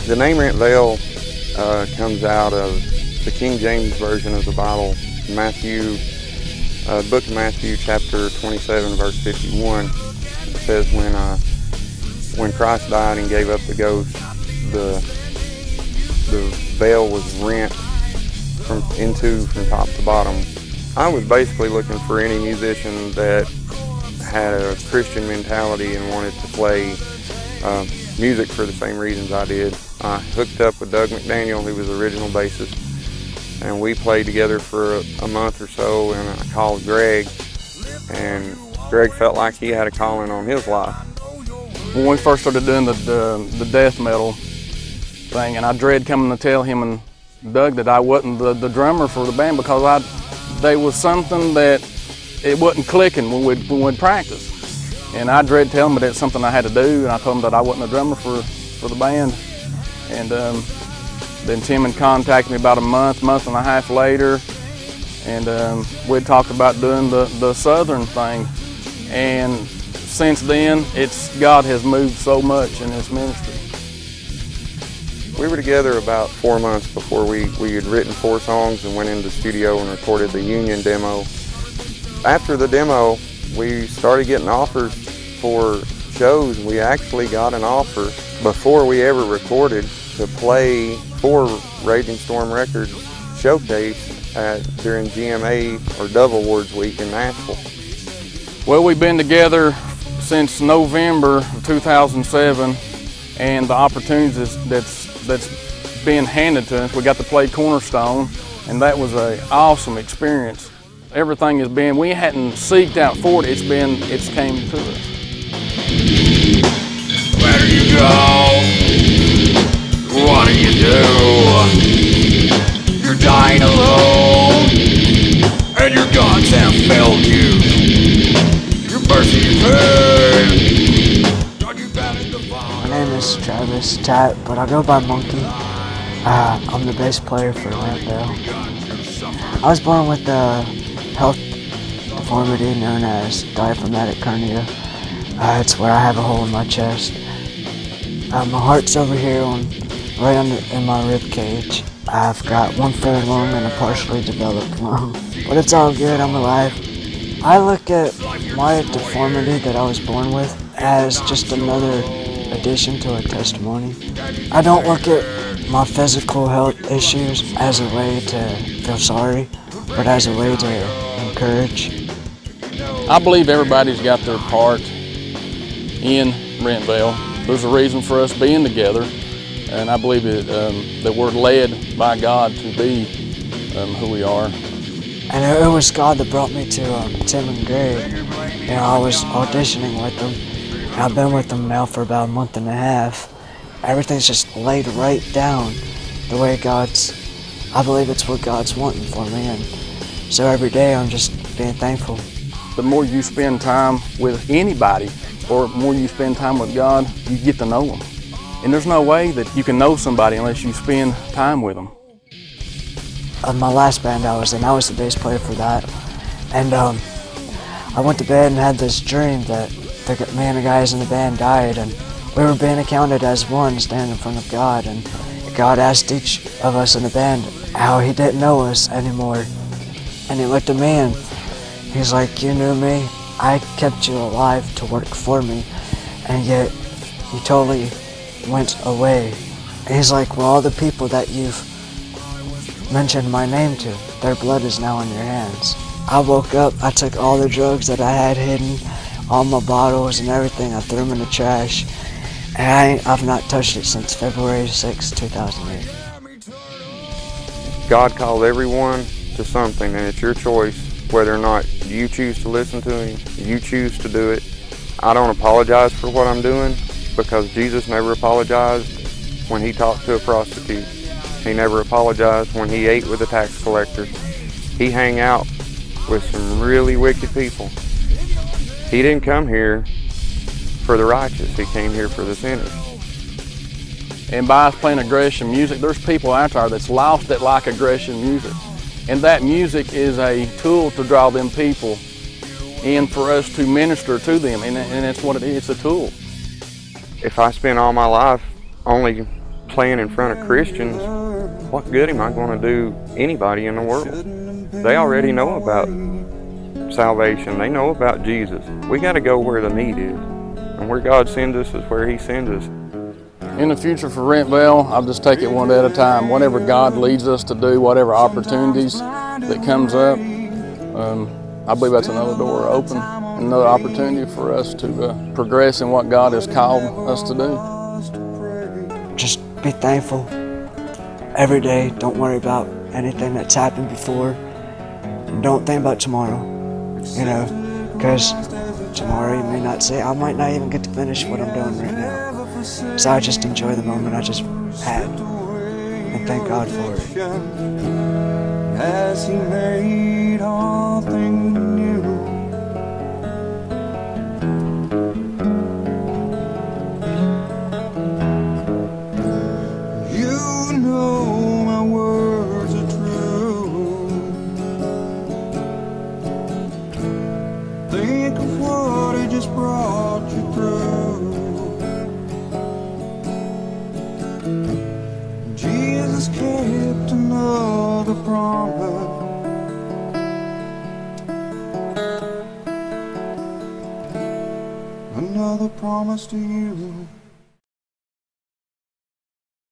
The name Rent Veil comes out of the King James Version of the Bible, Matthew, book of Matthew, chapter 27, verse 51. It says when Christ died and gave up the ghost, the veil was rent from top to bottom. I was basically looking for any musician that had a Christian mentality and wanted to play music for the same reasons I did. I hooked up with Doug McDaniel, who was the original bassist, and we played together for a month or so, and I called Greg, and Greg felt like he had a calling on his life. When we first started doing the death metal thing, and I dread coming to tell him and Doug that I wasn't the drummer for the band, because there was something that it wasn't clicking when we'd practice. And I dread telling him that it's something I had to do, and I told him that I wasn't a drummer for the band. And then Tim had contacted me about a month and a half later, and we'd talked about doing the Southern thing. And since then, God has moved so much in this ministry. We were together about 4 months before we had written 4 songs and went into the studio and recorded the Union demo. After the demo, we started getting offers for shows. We actually got an offer before we ever recorded to play for Raging Storm Records showcase during GMA or Dove Awards week in Nashville. Well, we've been together since November of 2007, and the opportunities that's being handed to us, we got to play Cornerstone, and that was an awesome experience. Everything has been, we hadn't seeked out for it, it's came to us. Where do you go? What do you do? You're dying alone, and your guns have failed you. You're bursting in pain. My name is Travis Tapp, but I go by Monkey. I'm the bass player for Rent Veil. I was born with a health deformity known as diaphragmatic hernia. It's where I have a hole in my chest. My heart's over here in my rib cage. I've got 1/3 lung and a partially developed lung, but it's all good, I'm alive. I look at my deformity that I was born with as just another addition to a testimony. I don't look at my physical health issues as a way to feel sorry, but as a way to encourage. I believe everybody's got their part in Rent Veil. There's a reason for us being together, and I believe that we're led by God to be who we are. And it was God that brought me to Tim and Greg. You know, I was auditioning with them, and I've been with them now for about a month and a half. Everything's just laid right down the way I believe it's what God's wanting for me, and so every day I'm just being thankful. The more you spend time with anybody, or the more you spend time with God, you get to know them. And there's no way that you can know somebody unless you spend time with them. My last band I was in, I was the bass player for that, and I went to bed and had this dream that me and the guys in the band died, and we were being accounted as one standing in front of God, and God asked each of us in the band how he didn't know us anymore. And he looked at me and he's like, you knew me, I kept you alive to work for me, and yet you totally went away. And he's like, well, all the people that you've mentioned my name to, their blood is now in your hands. I woke up, I took all the drugs that I had hidden, all my bottles and everything, I threw them in the trash, and I've not touched it since February 6, 2008. God called everyone to something, and it's your choice whether or not you choose to listen to him, you choose to do it. I don't apologize for what I'm doing, because Jesus never apologized when he talked to a prostitute. He never apologized when he ate with a tax collector. He hung out with some really wicked people. He didn't come here for the righteous, he came here for the sinners. And by us playing aggression music, there's people out there that's lost that like aggression music. And that music is a tool to draw them people in for us to minister to them, and that's what it is, it's a tool. If I spent all my life only playing in front of Christians, what good am I going to do anybody in the world? They already know about salvation. They know about Jesus. We got to go where the need is. And where God sends us is where He sends us. In the future for Rentville, I'll just take it one day at a time. Whatever God leads us to do, whatever opportunities that comes up, I believe that's another door open, another opportunity for us to progress in what God has called us to do. Just be thankful every day. Don't worry about anything that's happened before. And don't think about tomorrow, you know, because tomorrow you may not say, I might not even get to finish what I'm doing right now. So I just enjoy the moment I just had and thank God for it. Has He made all things new? You know my words are true. Think of what He just brought you through. Jesus kept another promise. Another promise to you.